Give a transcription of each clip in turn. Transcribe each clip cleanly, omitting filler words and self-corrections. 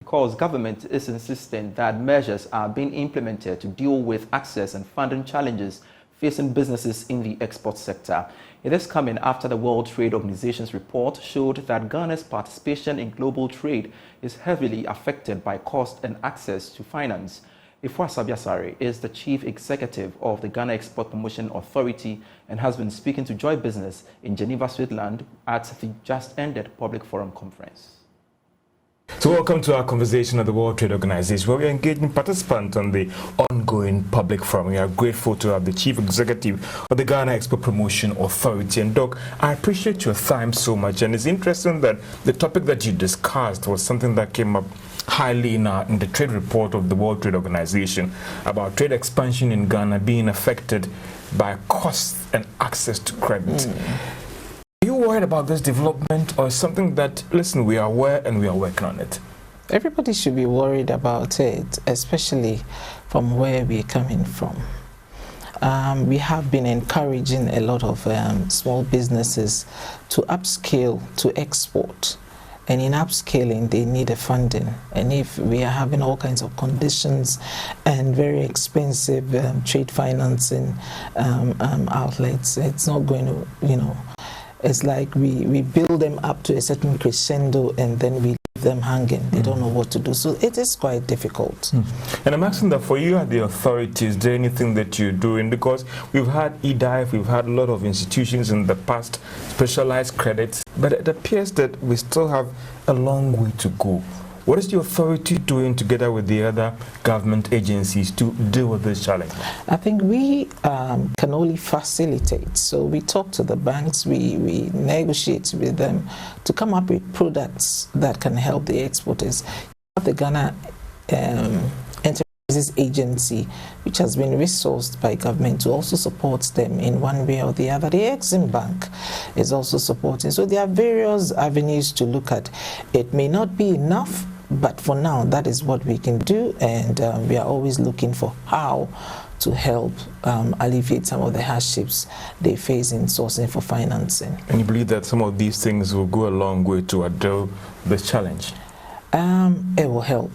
because government is insisting that measures are being implemented to deal with access and funding challenges facing businesses in the export sector. It is coming after the World Trade Organization's report showed that Ghana's participation in global trade is heavily affected by cost and access to finance. Ifwa Sabiasare is the chief executive of the Ghana Export Promotion Authority and has been speaking to Joy Business in Geneva, Switzerland at the just-ended Public Forum Conference. So welcome to our conversation at the World Trade Organization, where we are engaging participants on the ongoing public forum. We are grateful to have the Chief Executive of the Ghana Export Promotion Authority. And Doc, I appreciate your time so much. And it's interesting that the topic that you discussed was something that came up highly in the trade report of the World Trade Organization about trade expansion in Ghana being affected by costs and access to credit. Are you worried about this development, or something that, listen, we are aware and we are working on it? Everybody should be worried about it, especially from where we're coming from. We have been encouraging a lot of small businesses to upscale to export. And in upscaling, they need a funding. And if we are having all kinds of conditions and very expensive trade financing outlets, it's not going to, it's like we build them up to a certain crescendo and then we leave them hanging. They don't know what to do. So it is quite difficult. And I'm asking that for you at the authorities, is there anything that you're doing? Because we've had EDIFE, we've had a lot of institutions in the past, specialized credits, but it appears that we still have a long way to go. What is the authority doing together with the other government agencies to deal with this challenge? I think we can only facilitate. So we talk to the banks, we negotiate with them to come up with products that can help the exporters. The Ghana Enterprises Agency, which has been resourced by government to also support them in one way or the other. The Exim Bank is also supporting. So there are various avenues to look at. It may not be enough, but for now, that is what we can do, and we are always looking for how to help alleviate some of the hardships they face in sourcing for financing. And you believe that some of these things will go a long way to address this challenge? It will help.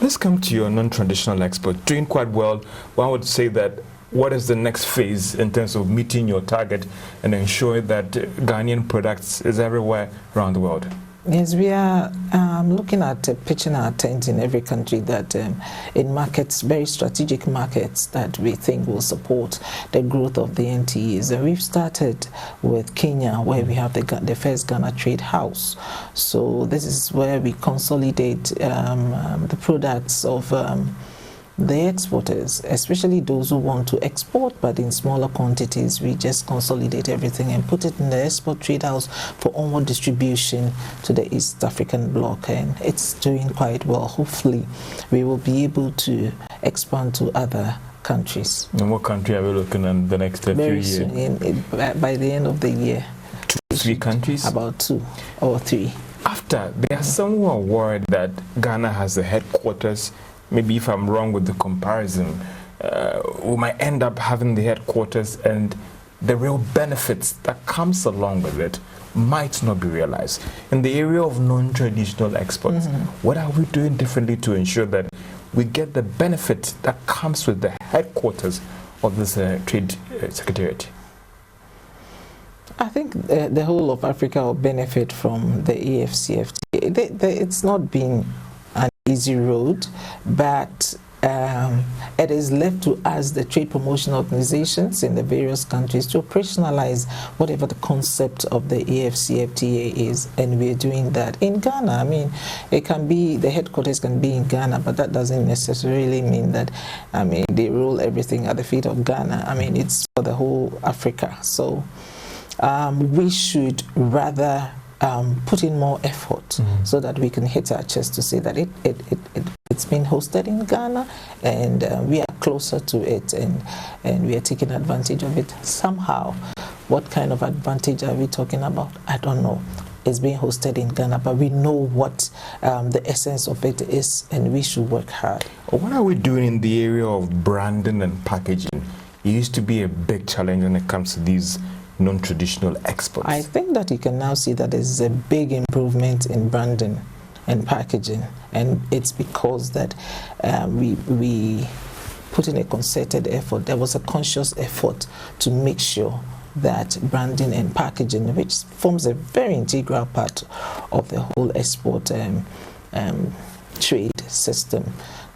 Let's come to your non-traditional export. Doing quite well. One would say that what is the next phase in terms of meeting your target and ensuring that Ghanaian products is everywhere around the world? Yes, we are looking at pitching our tent in every country that in markets, very strategic markets that we think will support the growth of the NTEs. And we've started with Kenya, where we have the first Ghana Trade House. So this is where we consolidate the products of the exporters, especially those who want to export, but in smaller quantities. We just consolidate everything and put it in the export trade house for onward distribution to the East African bloc, and it's doing quite well. Hopefully, we will be able to expand to other countries. And what country are we looking at the next few years? Very soon, by the end of the year. 3 countries? About 2 or 3. After, there are some who are worried that Ghana has a headquarters. Maybe if I'm wrong with the comparison, we might end up having the headquarters and the real benefits that comes along with it might not be realized. In the area of non-traditional exports, what are we doing differently to ensure that we get the benefit that comes with the headquarters of this Trade Secretariat? I think the whole of Africa will benefit from the AFCFTA. It's not been an easy road, but it is left to us, the trade promotion organizations in the various countries, to operationalize whatever the concept of the AFCFTA is, and we're doing that. In Ghana, I mean, it can be, the headquarters can be in Ghana, but that doesn't necessarily mean that, I mean, they rule everything at the feet of Ghana. I mean, it's for the whole Africa. So we should rather put in more effort so that we can hit our chest to say that it's been hosted in Ghana, and we are closer to it, and we are taking advantage of it somehow. What kind of advantage are we talking about? I don't know. It's being hosted in Ghana, but we know what the essence of it is, and we should work hard. What are we doing in the area of branding and packaging? It used to be a big challenge when it comes to these non-traditional exports. I think that you can now see that there's a big improvement in branding and packaging, and it's because that we put in a concerted effort. There was a conscious effort to make sure that branding and packaging, which forms a very integral part of the whole export trade system,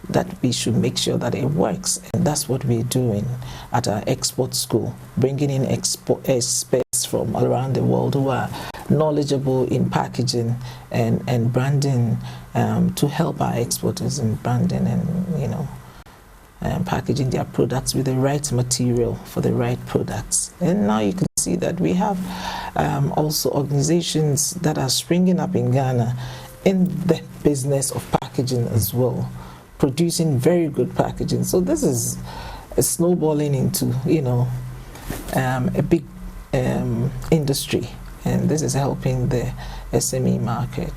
that we should make sure that it works. And that's what we're doing at our export school, bringing in experts from all around the world who are knowledgeable in packaging and branding, to help our exporters in branding and packaging their products with the right material for the right products. And now you can see that we have also organizations that are springing up in Ghana in the business of packaging as well, producing very good packaging. So this is snowballing into a big industry, and this is helping the SME market.